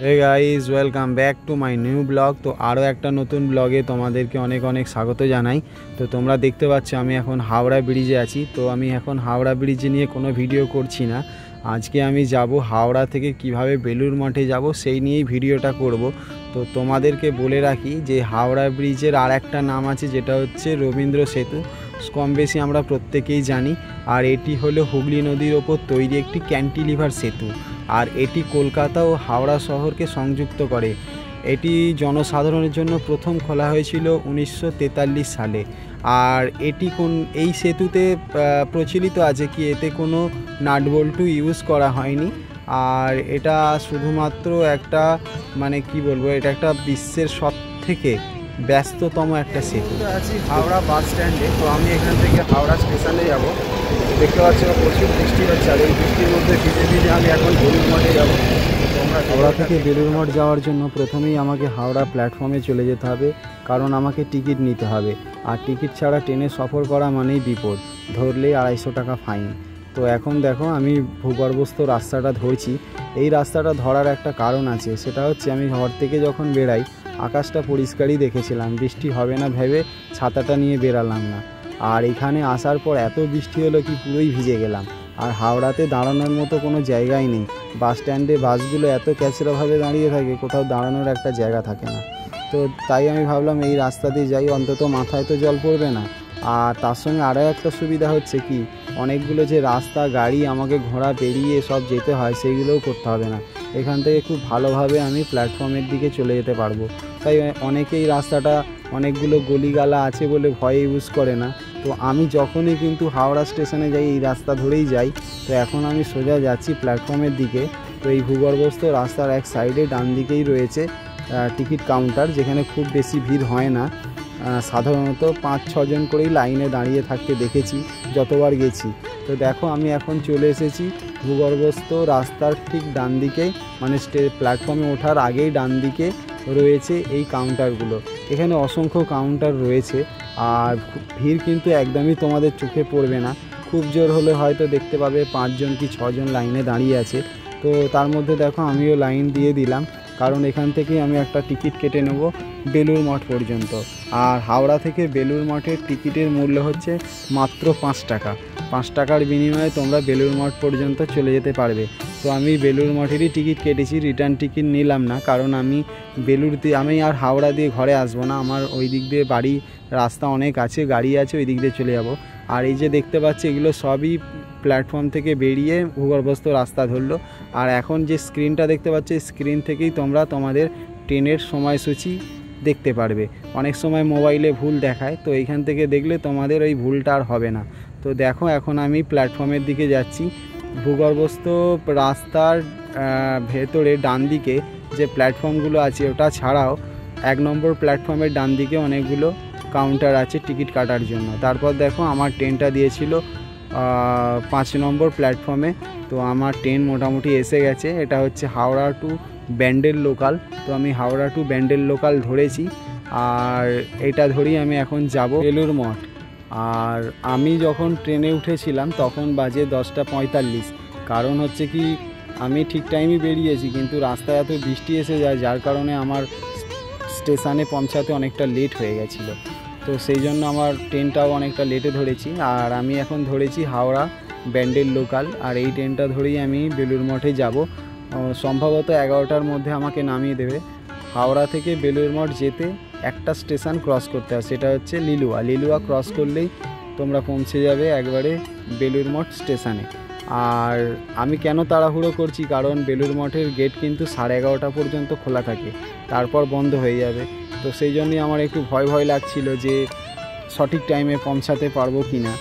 Hey guys welcome back to my new blog. তো আরও একটা নতুন ব্লগে তোমাদেরকে অনেক অনেক স্বাগত জানাই। তো তোমরা দেখতে পাচ্ছ আমি এখন হাওড়া ব্রিজে আছি। তো আমি এখন হাওড়া ব্রিজে নিয়ে কোনো ভিডিও করছি না। আজকে আমি যাব হাওড়া থেকে কিভাবে বেলুড় মঠে যাব সেই নিয়েই ভিডিওটা করব। তো তোমাদেরকে বলে রাখি যে হাওড়া ব্রিজের আর একটা নাম আছে, যেটা হচ্ছে রবীন্দ্র সেতু। কম বেশি আমরা প্রত্যেকেই জানি। আর এটি হলো হুগলি নদীর ওপর তৈরি একটি ক্যান্টিলিভার সেতু। আর এটি কলকাতা ও হাওড়া শহরকে সংযুক্ত করে। এটি জনসাধারণের জন্য প্রথম খোলা হয়েছিল 1943 সালে। আর এটি এই সেতুতে প্রচলিত আছে কি এতে কোনো নাটবল্টু ইউজ করা হয়নি। আর এটা শুধুমাত্র একটা এটা একটা বিশ্বের সবথেকে ব্যস্ততম একটা সেতু। আছি হাওড়া বাস স্ট্যান্ডে। তো আমি এখান থেকে হাওড়া স্টেশনে যাব। দেখতে পাচ্ছি প্রচুর বৃষ্টি হচ্ছে, আর এই বৃষ্টির মধ্যে ভিজে ভিজে আমি এখন বেলুড় মঠে যাবো। হাওড়া থেকে বেলুড় মঠ যাওয়ার জন্য প্রথমেই আমাকে হাওড়া প্ল্যাটফর্মে চলে যেতে হবে, কারণ আমাকে টিকিট নিতে হবে। আর টিকিট ছাড়া ট্রেনে সফর করা মানেই বিপদ, ধরলেই 250 টাকা ফাইন। তো এখন দেখো আমি ভূগর্ভস্থ রাস্তাটা ধরছি। এই রাস্তাটা ধরার একটা কারণ আছে, সেটা হচ্ছে আমি ঘর থেকে যখন বেরাই আকাশটা পরিষ্কারই দেখেছিলাম, বৃষ্টি হবে না ভেবে ছাতাটা নিয়ে বেরালাম না। আর এখানে আসার পর এত বৃষ্টি হলো কি পুরোই ভিজে গেলাম। আর হাওড়াতে দাঁড়ানোর মতো কোনো জায়গাই নেই। বাস স্ট্যান্ডে বাসগুলো এত ক্যাচরাভাবে দাঁড়িয়ে থাকে, কোথাও দাঁড়ানোর একটা জায়গা থাকে না। তো তাই আমি ভাবলাম এই রাস্তা দিয়ে যাই, অন্তত মাথায় তো জল পড়বে না। আর তার সঙ্গে আরও একটা সুবিধা হচ্ছে কি, অনেকগুলো যে রাস্তা গাড়ি আমাকে ঘোড়া পেরিয়ে সব যেতে হয় সেইগুলোও করতে হবে না। এখান থেকে খুব ভালোভাবে আমি প্ল্যাটফর্মের দিকে চলে যেতে পারবো। তাই অনেকেই রাস্তাটা অনেকগুলো গলিগালা আছে বলে ভয়ে ইউজ করে না। তো আমি যখনই কিন্তু হাওড়া স্টেশনে যাই এই রাস্তা ধরেই যাই। তো এখন আমি সোজা যাচ্ছি প্ল্যাটফর্মের দিকে। তো এই ভূগর্ভস্থ রাস্তার এক সাইডে ডান দিকেই রয়েছে টিকিট কাউন্টার, যেখানে খুব বেশি ভিড় হয় না। সাধারণত 5-6 জন করেই লাইনে দাঁড়িয়ে থাকতে দেখেছি যতবার গেছি। তো দেখো আমি এখন চলে এসেছি ভূগর্ভস্থ রাস্তার ঠিক ডান দিকেই, প্ল্যাটফর্মে ওঠার আগেই ডান দিকে রয়েছে এই কাউন্টারগুলো। এখানে অসংখ্য কাউন্টার রয়েছে। আর ভিড় কিন্তু একদমই তোমাদের চোখে পড়বে না। খুব জোর হলে হয়তো দেখতে পাবে 5 জন কি 6 জন লাইনে দাঁড়িয়ে আছে। তো তার মধ্যে দেখো আমিও লাইন দিয়ে দিলাম, কারণ এখান থেকেই আমি একটা টিকিট কেটে নেব বেলুড় মঠ পর্যন্ত। আর হাওড়া থেকে বেলুড় মঠের টিকিটের মূল্য হচ্ছে মাত্র 5 টাকা। 5 টাকার বিনিময়ে তোমরা বেলুড় মঠ পর্যন্ত চলে যেতে পারবে। তো আমি বেলুড় মঠেরই টিকিট কেটেছি, রিটার্ন টিকিট নিলাম না, কারণ আমি আমি আর হাওড়া দিয়ে ঘরে আসবো না। আমার ওই দিক দিয়ে বাড়ি রাস্তা অনেক আছে, গাড়ি আছে, ওই দিক দিয়ে চলে যাব। আর এই যে দেখতে পাচ্ছি এগুলো সবই প্ল্যাটফর্ম থেকে বেরিয়ে ভূগর্ভস্থ রাস্তা ধরলো। আর এখন যে স্ক্রিনটা দেখতে পাচ্ছ স্ক্রিন থেকেই তোমরা তোমাদের ট্রেনের সময়সূচি দেখতে পারবে। অনেক সময় মোবাইলে ভুল দেখায়, তো এইখান থেকে দেখলে তোমাদের ওই ভুলটা আর হবে না। তো দেখো এখন আমি প্ল্যাটফর্মের দিকে যাচ্ছি। ভূগর্ভস্থ রাস্তার ভেতরে ডান দিকে যে প্ল্যাটফর্মগুলো আছে ওটা ছাড়াও 1 নম্বর প্ল্যাটফর্মের ডান দিকে অনেকগুলো কাউন্টার আছে টিকিট কাটার জন্য। তারপর দেখো আমার ট্রেনটা দিয়েছিল 5 নম্বর প্ল্যাটফর্মে। তো আমার ট্রেন মোটামুটি এসে গেছে। এটা হচ্ছে হাওড়া টু ব্যান্ডেল লোকাল। তো আমি হাওড়া টু ব্যান্ডেল লোকাল ধরেছি, আর এটা ধরেই আমি এখন যাব বেলুড় মঠ। আর আমি যখন ট্রেনে উঠেছিলাম তখন বাজে 10:45। কারণ হচ্ছে কি আমি ঠিক টাইমই বেরিয়েছি, কিন্তু রাস্তায় এত বৃষ্টি এসে যায় যার কারণে আমার স্টেশনে পৌঁছাতে অনেকটা লেট হয়ে গেছিলো। তো সেই জন্য আমার ট্রেনটাও অনেকটা লেটে ধরেছি। আর আমি এখন ধরেছি হাওড়া ব্যান্ডেল লোকাল। আর এই ট্রেনটা ধরেই আমি বেলুড় মঠে যাব। সম্ভবত 11টার মধ্যে আমাকে নামিয়ে দেবে। হাওড়া থেকে বেলুড় মঠ যেতে একটা স্টেশন ক্রস করতে হয়, সেটা হচ্ছে লিলুয়া। লিলুয়া ক্রস করলেই তোমরা পৌঁছে যাবে একবারে বেলুড় মঠ স্টেশনে। আর আমি কেন তাড়াহুড়ো করছি, কারণ বেলুড় মঠের গেট কিন্তু 11:30 পর্যন্ত খোলা থাকে, তারপর বন্ধ হয়ে যাবে। তো সেই জন্যই আমার একটু ভয় লাগছিল যে সঠিক টাইমে পৌঁছাতে পারবো কি না।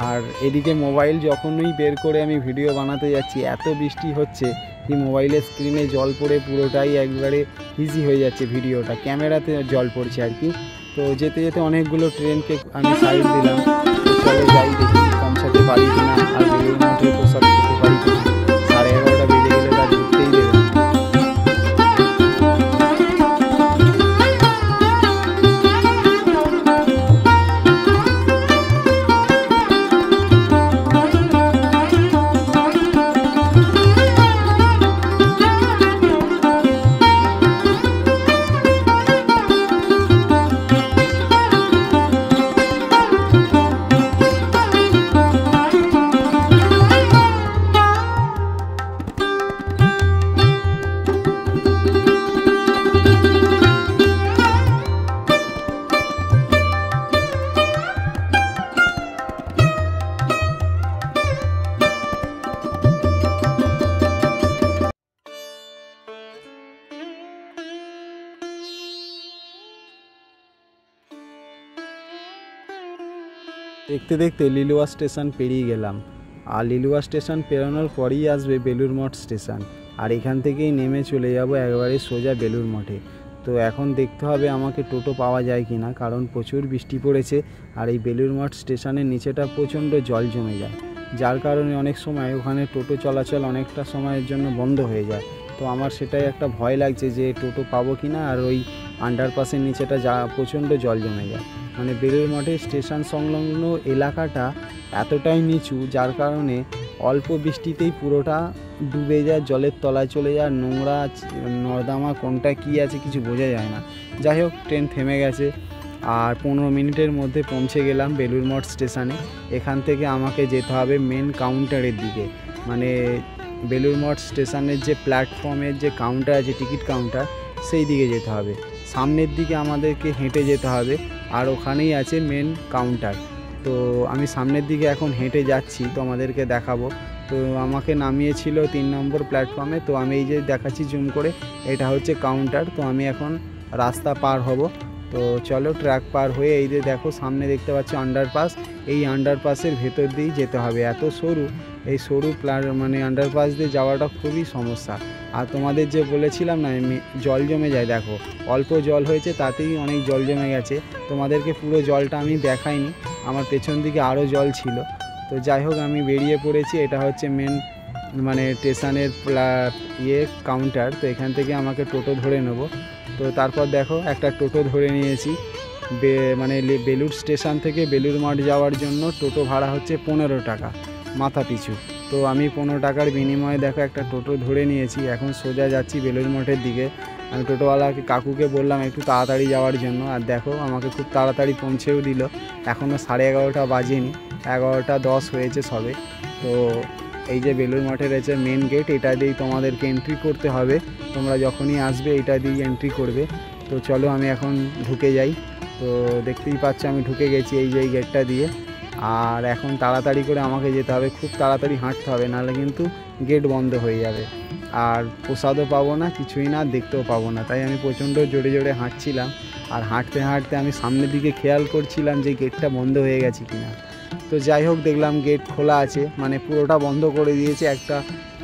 আর এদিকে মোবাইল যখনই বের করে আমি ভিডিও বানাতে যাচ্ছি এত বৃষ্টি হচ্ছে কি মোবাইলের স্ক্রিনে জল পড়ে পুরোটাই একবারে ইজি হয়ে যাচ্ছে ভিডিওটা, ক্যামেরাতে জল পড়ছে আর কি। তো যেতে যেতে অনেকগুলো ট্রেনকে আমি সাইড দিলাম। চলে যাই, দেখি পৌঁছাতে পারি কিনা আর বেলুড় মঠে প্রসাদ খেতে পারি কিনা। 11:30 বেজে গেলে তার ঢুকতেই দেবে। দেখতে দেখতে লিলুয়া স্টেশন পেরিয়ে গেলাম। আর লিলুয়া স্টেশন পেরোনোর পরেই আসবে বেলুড় মঠ স্টেশন। আর এখান থেকেই নেমে চলে যাব একবারে সোজা বেলুড় মঠে। তো এখন দেখতে হবে আমাকে টোটো পাওয়া যায় কি না, কারণ প্রচুর বৃষ্টি পড়েছে। আর এই বেলুড় মঠ স্টেশনের নিচেটা প্রচণ্ড জল জমে যায়, যার কারণে অনেক সময় ওখানে টোটো চলাচল অনেকটা সময়ের জন্য বন্ধ হয়ে যায়। তো আমার সেটাই একটা ভয় লাগছে যে টোটো পাবো কি না। আর ওই আন্ডারপাসের নিচেটা যা প্রচণ্ড জল জমে যায়, মানে বেলুড় মঠের স্টেশন সংলগ্ন এলাকাটা এতটাই নিচু, যার কারণে অল্প বৃষ্টিতেই পুরোটা ডুবে যায়, জলের তলায় চলে যায়। নোংরা নর্দমা কোনটা কী আছে কিছু বোঝা যায় না। যাই হোক, ট্রেন থেমে গেছে আর 15 মিনিটের মধ্যে পৌঁছে গেলাম বেলুড় মঠ স্টেশনে। এখান থেকে আমাকে যেতে হবে মেন কাউন্টারের দিকে, মানে বেলুড় মঠ স্টেশনের যে প্ল্যাটফর্মের যে কাউন্টার আছে, টিকিট কাউন্টার, সেই দিকে যেতে হবে। সামনের দিকে আমাদেরকে হেঁটে যেতে হবে, আর ওখানেই আছে মেন কাউন্টার। তো আমি সামনের দিকে এখন হেঁটে যাচ্ছি, তোমাদেরকে দেখাবো। তো আমাকে নামিয়েছিল 3 নম্বর প্ল্যাটফর্মে। তো আমি এই যে দেখাচ্ছি জুম করে, এটা হচ্ছে কাউন্টার। তো আমি এখন রাস্তা পার হব। তো চলো, ট্র্যাক পার হয়ে এই যে দেখো সামনে দেখতে পাচ্ছি আন্ডারপাস। এই আন্ডারপাসের ভেতর দিয়েই যেতে হবে। এত সরু, এই সরু মানে আন্ডারপাস দিয়ে যাওয়াটা খুবই সমস্যা। আর তোমাদের যে বলেছিলাম না জল জমে যায়, দেখো অল্প জল হয়েছে তাতেই অনেক জল জমে গেছে। তোমাদেরকে পুরো জলটা আমি দেখাইনি, আমার পেছন দিকে আরও জল ছিল। তো যাই হোক, আমি বেরিয়ে পড়েছি। এটা হচ্ছে মেন মানে স্টেশনের কাউন্টার। তো এখান থেকে আমাকে টোটো ধরে নেব। তো তারপর দেখো একটা টোটো ধরে নিয়েছি। মানে বেলুড় স্টেশন থেকে বেলুড় মঠ যাওয়ার জন্য টোটো ভাড়া হচ্ছে 15 টাকা মাথা পিছু। তো আমি 15 টাকার বিনিময়ে দেখো একটা টোটো ধরে নিয়েছি। এখন সোজা যাচ্ছি বেলুড় মঠের দিকে। আমি টোটোওয়ালাকে কাকুকে বললাম একটু তাড়াতাড়ি যাওয়ার জন্য, আর দেখো আমাকে খুব তাড়াতাড়ি পৌঁছেও দিল। এখনও 11:30 বাজেনি, 11:10 হয়েছে সবে। তো এই যে বেলুড় মঠের আছে মেন গেট, এটা দিয়েই তোমাদেরকে এন্ট্রি করতে হবে। তোমরা যখনই আসবে এটা দিয়েই এন্ট্রি করবে। তো চলো আমি এখন ঢুকে যাই। তো দেখতেই পাচ্ছ আমি ঢুকে গেছি এই যে এই গেটটা দিয়ে। আর এখন তাড়াতাড়ি করে আমাকে যেতে হবে, খুব তাড়াতাড়ি হাঁটতে হবে, নাহলে কিন্তু গেট বন্ধ হয়ে যাবে। আর প্রসাদও পাবো না, কিছুই না, দেখতেও পাবো না। তাই আমি প্রচণ্ড জোরে জোরে হাঁটছিলাম। আর হাঁটতে হাঁটতে আমি সামনের দিকে খেয়াল করছিলাম যে গেটটা বন্ধ হয়ে গেছে কিনা। তো যাই হোক, দেখলাম গেট খোলা আছে, মানে পুরোটা বন্ধ করে দিয়েছে, একটা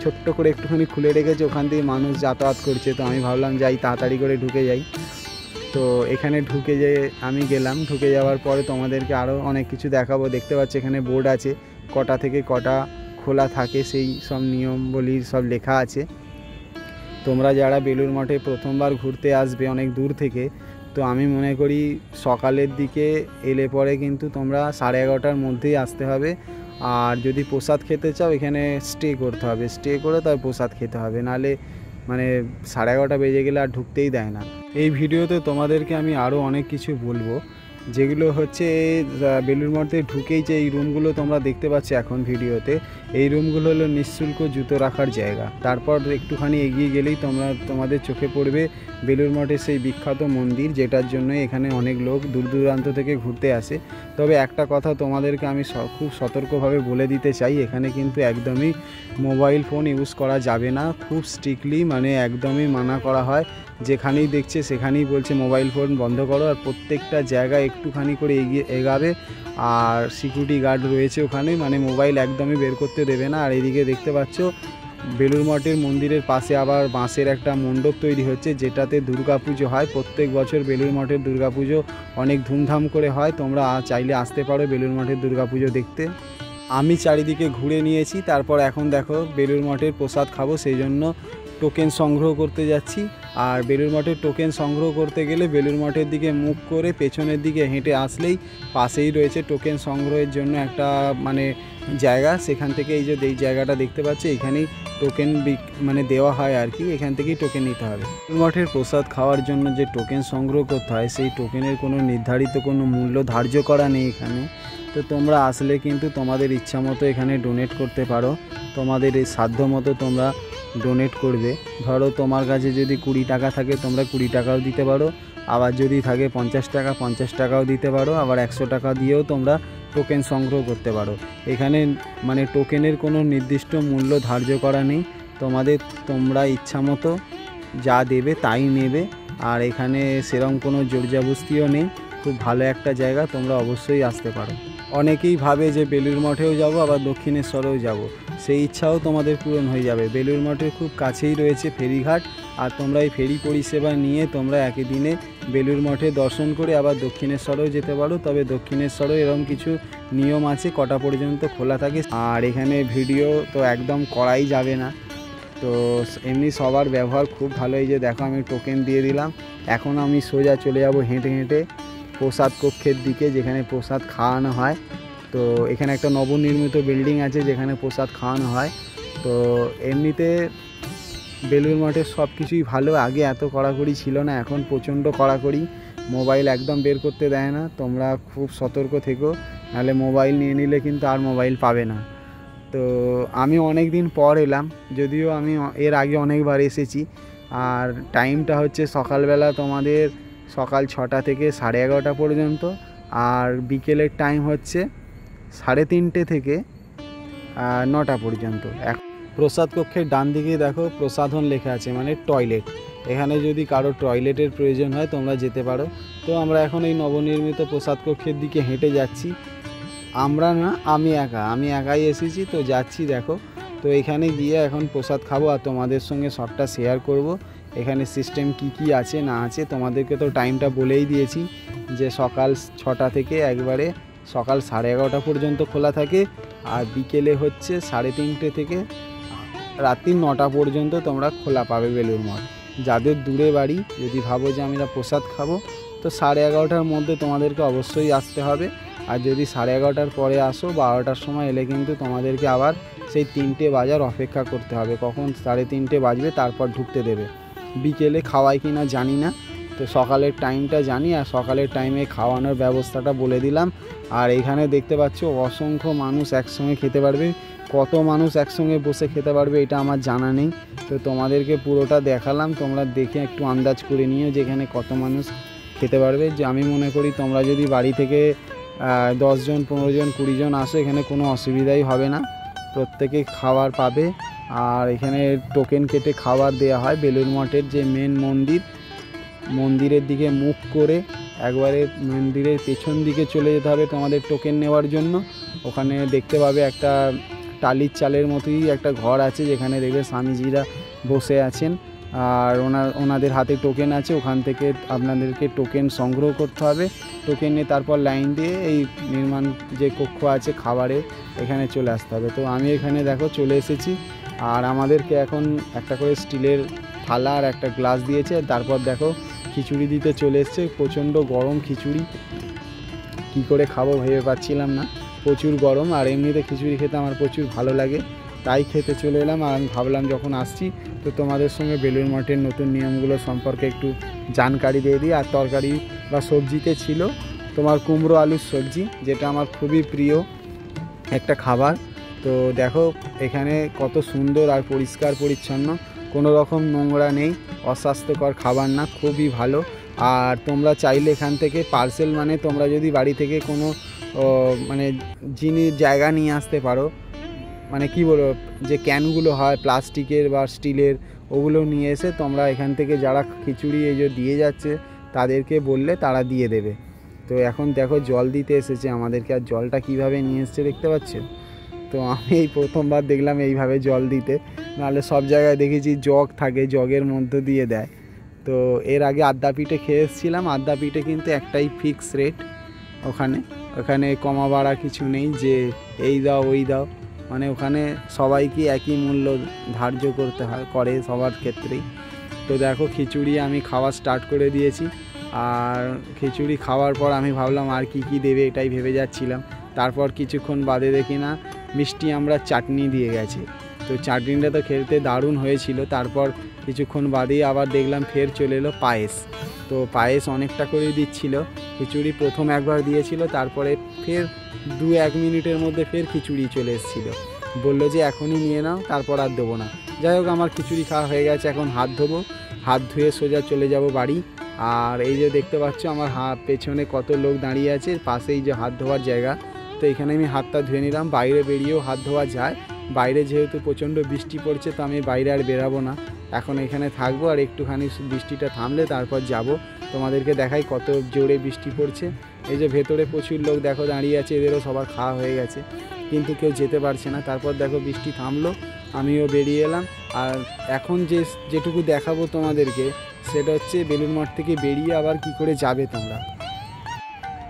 ছোট্ট করে একটুখানি খুলে রেখেছে, ওখান থেকে মানুষ যাতায়াত করছে। তো আমি ভাবলাম যাই তাড়াতাড়ি করে ঢুকে যাই। তো এখানে ঢুকে আমি গেলাম। ঢুকে যাওয়ার পরে তোমাদেরকে আরও অনেক কিছু দেখাবো। দেখতে পাচ্ছি এখানে বোর্ড আছে, কটা থেকে কটা খোলা থাকে সেই সব নিয়মবলী সব লেখা আছে। তোমরা যারা বেলুড় মঠে প্রথমবার ঘুরতে আসবে অনেক দূর থেকে, তো আমি মনে করি সকালের দিকে এলে পরে কিন্তু তোমরা 11:30টার মধ্যেই আসতে হবে। আর যদি প্রসাদ খেতে চাও এখানে স্টে করতে হবে, স্টে করে তার প্রসাদ খেতে হবে, নাহলে মানে 11:30 বেজে গেলে আর ঢুকতেই দেয় না। এই ভিডিওতে তোমাদেরকে আমি আরও অনেক কিছু বলবো, যেগুলো হচ্ছে বেলুড় মঠে ঢুকেই যে এই রুমগুলো তোমরা দেখতে পাচ্ছ এখন ভিডিওতে, এই রুমগুলো হলো নিঃশুল্ক জুতো রাখার জায়গা। তারপর একটুখানি এগিয়ে গেলেই তোমাদের চোখে পড়বে বেলুড় মঠের সেই বিখ্যাত মন্দির, যেটার জন্য এখানে অনেক লোক দূর দূরান্ত থেকে ঘুরতে আসে। তবে একটা কথা তোমাদেরকে আমি খুব সতর্কভাবে বলে দিতে চাই, এখানে কিন্তু একদমই মোবাইল ফোন ইউজ করা যাবে না, খুব স্ট্রিক্টলি মানে একদমই মানা করা হয়। যেখানেই দেখছে সেখানেই বলছে মোবাইল ফোন বন্ধ করো। আর প্রত্যেকটা জায়গায় একটুখানি করে এগাবে, আর সিকিউরিটি গার্ড রয়েছে ওখানে, মানে মোবাইল একদমই বের করতে দেবে না। আর এদিকে দেখতে পাচ্ছ বেলুড় মঠের মন্দিরের পাশে আবার বাঁশের একটা মণ্ডপ তৈরি হচ্ছে, যেটাতে দুর্গাপুজো হয়। প্রত্যেক বছর বেলুড় মঠের দুর্গাপুজো অনেক ধুমধাম করে হয়। তোমরা চাইলে আসতে পারো বেলুড় মঠের দুর্গাপুজো দেখতে। আমি চারিদিকে ঘুরে নিয়েছি, তারপর এখন দেখো বেলুড় মঠের প্রসাদ খাবো, সেই জন্য টোকেন সংগ্রহ করতে যাচ্ছি। আর বেলুড় মঠের টোকেন সংগ্রহ করতে গেলে বেলুড় মঠের দিকে মুখ করে পেছনের দিকে হেঁটে আসলেই পাশেই রয়েছে টোকেন সংগ্রহের জন্য একটা মানে জায়গা। সেখান থেকে এই যে এই জায়গাটা দেখতে পাচ্ছি, এখানেই টোকেন মানে দেওয়া হয় আর কি, এখান থেকেই টোকেন নিতে হবে। বেলুড় মঠের প্রসাদ খাওয়ার জন্য যে টোকেন সংগ্রহ করতে হয়, সেই টোকেনের কোনো নির্ধারিত কোনো মূল্য ধার্য করা নেই এখানে। তো তোমরা আসলে কিন্তু তোমাদের ইচ্ছা মতো এখানে ডোনেট করতে পারো, তোমাদের এই সাধ্য মতো তোমরা ডোনেট করবে। ধরো তোমার কাছে যদি 20 টাকা থাকে তোমরা 20 টাকাও দিতে পারো, আবার যদি থাকে 50 টাকা 50 টাকাও দিতে পারো, আবার 100 টাকা দিয়েও তোমরা টোকেন সংগ্রহ করতে পারো। এখানে মানে টোকেনের কোনো নির্দিষ্ট মূল্য ধার্য করা নেই, তোমরা ইচ্ছা মতো যা দেবে তাই নেবে। আর এখানে সেরকম কোনো জোরজবরদস্তিও নেই, খুব ভালো একটা জায়গা, তোমরা অবশ্যই আসতে পারো। অনেকেই ভাবে যে বেলুড় মঠেও যাব আবার দক্ষিণেশ্বরেও যাব, সেই ইচ্ছাও তোমাদের পূরণ হয়ে যাবে। বেলুড় মঠের খুব কাছেই রয়েছে ফেরিঘাট, আর তোমরা এই ফেরি পরিষেবা নিয়ে তোমরা একই দিনে বেলুড় মঠে দর্শন করে আবার দক্ষিণেশ্বরেও যেতে পারো। তবে দক্ষিণেশ্বরেও এরকম কিছু নিয়ম আছে, কটা পর্যন্ত খোলা থাকে। আর এখানে ভিডিও তো একদম করাই যাবে না, তো এমনি সবার ব্যবহার খুব ভালো। এই যে দেখো আমি টোকেন দিয়ে দিলাম, এখন আমি সোজা চলে যাব হেঁটে হেঁটে প্রসাদ কক্ষের দিকে, যেখানে প্রসাদ খাওয়ানো হয়। তো এখানে একটা নবনির্মিত বিল্ডিং আছে যেখানে প্রসাদ খাওয়ানো হয়। তো এমনিতে বেলুড় মঠের সব কিছুই ভালো, আগে এত কড়াকড়ি ছিল না, এখন প্রচণ্ড কড়াকড়ি। মোবাইল একদম বের করতে দেয় না, তোমরা খুব সতর্ক থেকো, নাহলে মোবাইল নিয়ে নিলে কিন্তু আর মোবাইল পাবে না। তো আমি অনেক দিন পর এলাম, যদিও আমি এর আগে অনেকবার এসেছি। আর টাইমটা হচ্ছে সকালবেলা তোমাদের সকাল 6টা থেকে 11:30 পর্যন্ত, আর বিকেলের টাইম হচ্ছে 3:30 থেকে 9টা পর্যন্ত। প্রসাদ কক্ষের ডান দিকে দেখো প্রসাধন লেখা আছে, মানে টয়লেট। এখানে যদি কারো টয়লেটের প্রয়োজন হয় তোমরা যেতে পারো। তো আমরা এখন এই নবনির্মিত প্রসাদ কক্ষের দিকে হেঁটে যাচ্ছি। আমরা না, আমি একাই এসেছি, তো যাচ্ছি দেখো। তো এখানে গিয়ে এখন প্রসাদ খাবো আর তোমাদের সঙ্গে সবটা শেয়ার করব। এখানে সিস্টেম কি আছে না আছে তোমাদেরকে তো টাইমটা বলেই দিয়েছি, যে সকাল 6টা থেকে একবারে সকাল 11:30 পর্যন্ত খোলা থাকে, আর বিকেলে হচ্ছে 3:30 থেকে রাত্রি 9টা পর্যন্ত তোমরা খোলা পাবে বেলুড় মঠ। যাদের দূরে বাড়ি, যদি ভাবো যে আমরা প্রসাদ খাবো, তো 11:30টার মধ্যে তোমাদেরকে অবশ্যই আসতে হবে। আর যদি 11:30টার পরে আসো, 12টার সময় এলে কিন্তু তোমাদেরকে আবার সেই 3টে বাজার অপেক্ষা করতে হবে, কখন 3:30 বাজবে তারপর ঢুকতে দেবে। বিকেলে খাওয়ায় কি না জানি না, তো সকালের টাইমটা জানি, আর সকালের টাইমে খাওয়ানোর ব্যবস্থাটা বলে দিলাম। আর এখানে দেখতে পাচ্ছ অসংখ্য মানুষ একসঙ্গে খেতে পারবে। কত মানুষ একসঙ্গে বসে খেতে পারবে এটা আমার জানা নেই, তো তোমাদেরকে পুরোটা দেখালাম, তোমরা দেখে একটু আন্দাজ করে নিও যে এখানে কত মানুষ খেতে পারবে। যে আমি মনে করি তোমরা যদি বাড়ি থেকে 10 জন 15 জন 20 জন আসো, এখানে কোনো অসুবিধাই হবে না, প্রত্যেকে খাবার পাবে। আর এখানে টোকেন কেটে খাবার দেওয়া হয়। বেলুড় মঠের যে মেন মন্দিরের দিকে মুখ করে একবারে মন্দিরের পেছন দিকে চলে যেতে হবে তোমাদের টোকেন নেওয়ার জন্য। ওখানে দেখতে পাবে একটা টালির চালের মতোই একটা ঘর আছে, যেখানে দেখবে স্বামীজিরা বসে আছেন, আর ওনাদের হাতে টোকেন আছে। ওখান থেকে আপনাদেরকে টোকেন সংগ্রহ করতে হবে, টোকেন নিয়ে তারপর লাইন দিয়ে এই নির্মাণ যে কক্ষ আছে খাবারের, এখানে চলে আসতে হবে। তো আমি এখানে দেখো চলে এসেছি, আর আমাদেরকে এখন একটা করে স্টিলের থালা আর একটা গ্লাস দিয়েছে। তারপর দেখো খিচুড়ি দিতে চলে এসছে, প্রচণ্ড গরম খিচুড়ি, কি করে খাবো ভেবে পাচ্ছিলাম না, প্রচুর গরম। আর এমনিতে খিচুড়ি খেতে আমার প্রচুর ভালো লাগে, তাই খেতে চলে এলাম। আর আমি ভাবলাম যখন আসছি তো তোমাদের সঙ্গে বেলুড় মঠের নতুন নিয়মগুলো সম্পর্কে একটু জানকারি দিয়ে দিই। আর তরকারি বা সবজিতে ছিল তোমার কুমড়ো আলুর সবজি, যেটা আমার খুবই প্রিয় একটা খাবার। তো দেখো এখানে কত সুন্দর আর পরিষ্কার পরিচ্ছন্ন, কোনো রকম নোংরা নেই, অস্বাস্থ্যকর খাবার না, খুবই ভালো। আর তোমরা চাইলে এখান থেকে পার্সেল, মানে তোমরা যদি বাড়ি থেকে কোনো মানে জায়গা নিয়ে আসতে পারো, মানে কি বলবো, যে ক্যানগুলো হয় প্লাস্টিকের বা স্টিলের, ওগুলো নিয়ে এসে তোমরা এখান থেকে যারা খিচুড়ি এই যে দিয়ে যাচ্ছে তাদেরকে বললে তারা দিয়ে দেবে। তো এখন দেখো জল দিতে এসেছে আমাদেরকে, আর জলটা কিভাবে নিয়ে এসছে দেখতে পাচ্ছ। তো আমি এই প্রথমবার দেখলাম এইভাবে জল দিতে, নাহলে সব জায়গায় দেখেছি জগ থাকে, জগের মধ্য দিয়ে দেয়। তো এর আগে আদ্যাপীঠে খেয়ে এসেছিলাম, আদ্যাপীঠে কিন্তু একটাই ফিক্স রেট, ওখানে কমা বাড়া কিছু নেই যে এই দাও ওই দাও, মানে ওখানে সবাইকে একই মূল্য ধার্য করতে হয়, করে সবার ক্ষেত্রেই। তো দেখো খিচুড়ি আমি খাওয়া স্টার্ট করে দিয়েছি, আর খিচুড়ি খাওয়ার পর আমি ভাবলাম আর কি দেবে এটাই ভেবে যাচ্ছিলাম। তারপর কিছুক্ষণ বাদে দেখি না মিষ্টি আমরা চাটনি দিয়ে গেছে, তো চাটনিটা তো খেতে দারুণ হয়েছিল। তারপর কিছুক্ষণ বাদেই আবার দেখলাম ফের চলে এলো পায়েস, তো পায়েস অনেকটা করে দিচ্ছিল। খিচুড়ি প্রথম একবার দিয়েছিল, তারপরে ফের 2-1 মিনিটের মধ্যে ফের খিচুড়ি চলে এসেছিলো, বললো যে এখনই নিয়ে নাও, তারপর আর দেবো না। যাই হোক আমার খিচুড়ি খাওয়া হয়ে গেছে, এখন হাত ধোবো, হাত ধুয়ে সোজা চলে যাব বাড়ি। আর এই যে দেখতে পাচ্ছ আমার পেছনে কত লোক দাঁড়িয়ে আছে, পাশেই যে হাত ধোয়ার জায়গা, তো এখানে আমি হাতটা ধুয়ে নিলাম। বাইরে বেরিয়েও হাত ধোয়া যায়, বাইরে যেহেতু প্রচণ্ড বৃষ্টি পড়ছে তো আমি বাইরে আর বেরাবো না, এখন এখানে থাকবো। আর একটুখানি বৃষ্টিটা থামলে তারপর যাব, তোমাদেরকে দেখাই কত জোরে বৃষ্টি পড়ছে। এই যে ভেতরে প্রচুর লোক দেখো দাঁড়িয়ে আছে, এদেরও সবার খাওয়া হয়ে গেছে কিন্তু কেউ যেতে পারছে না। তারপর দেখো বৃষ্টি থামলো, আমিও বেরিয়ে এলাম। আর এখন যেটুকু দেখাবো তোমাদেরকে সেটা হচ্ছে বেলুড় মঠ থেকে বেরিয়ে আবার কি করে যাবে তোমরা।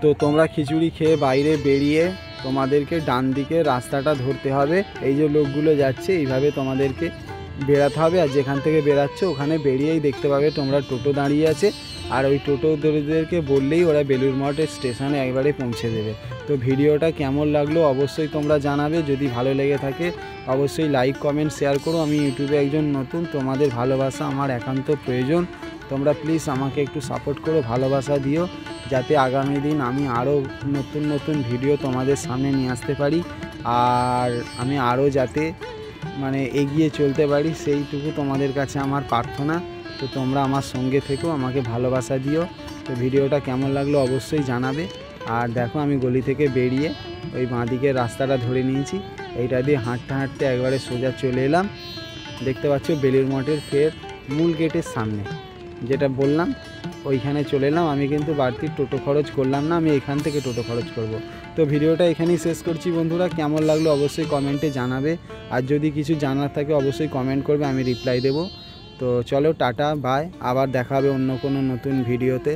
তো তোমরা খিচুড়ি খেয়ে বাইরে বেরিয়ে তোমাদেরকে ডান দিকে রাস্তাটা ধরতে হবে। এই যে লোকগুলো যাচ্ছে এইভাবে তোমাদেরকে বেরাতে হবে। আর যেখান থেকে বেরাচ্ছ ওখানে বেরিয়েই দেখতে পাবে তোমরা টোটো দাঁড়িয়ে আছে, আর ওই টোটোদেরকে বললেই ওরা বেলুড় মঠের স্টেশনে একবারে পৌঁছে দেবে। তো ভিডিওটা কেমন লাগলো অবশ্যই তোমরা জানাবে। যদি ভালো লেগে থাকে অবশ্যই লাইক কমেন্ট শেয়ার করো। আমি ইউটিউবে একজন নতুন, তোমাদের ভালোবাসা আমার একান্ত প্রয়োজন। তোমরা প্লিজ আমাকে একটু সাপোর্ট করো, ভালোবাসা দিও, যাতে আগামী দিন আমি আরও নতুন নতুন ভিডিও তোমাদের সামনে নিয়ে আসতে পারি, আর আমি আরও যাতে মানে এগিয়ে চলতে পারি সেইটুকু তোমাদের কাছে আমার প্রার্থনা। তো তোমরা আমার সঙ্গে থেকো, আমাকে ভালোবাসা দিও। তো ভিডিওটা কেমন লাগলো অবশ্যই জানাবে। আর দেখো আমি গলি থেকে বেরিয়ে ওই বাঁদিকের রাস্তাটা ধরে নিয়েছি, এইটা দিয়ে হাঁটতে হাঁটতে একবারে সোজা চলে এলাম। দেখতে পাচ্ছ বেলুড় মঠের ফের মূল গেটের সামনে, যেটা বললাম ওইখানে চলে এলাম। আমি কিন্তু বাড়তি টোটো খরচ করলাম না, আমি এখান থেকে টোটো খরচ করব। তো ভিডিওটা এখানেই শেষ করছি বন্ধুরা। কেমন লাগলো অবশ্যই কমেন্টে জানাবে, আর যদি কিছু জানার থাকে অবশ্যই কমেন্ট করবে, আমি রিপ্লাই দেবো। তো চলো টাটা বাই, আবার দেখা হবে অন্য কোনো নতুন ভিডিওতে।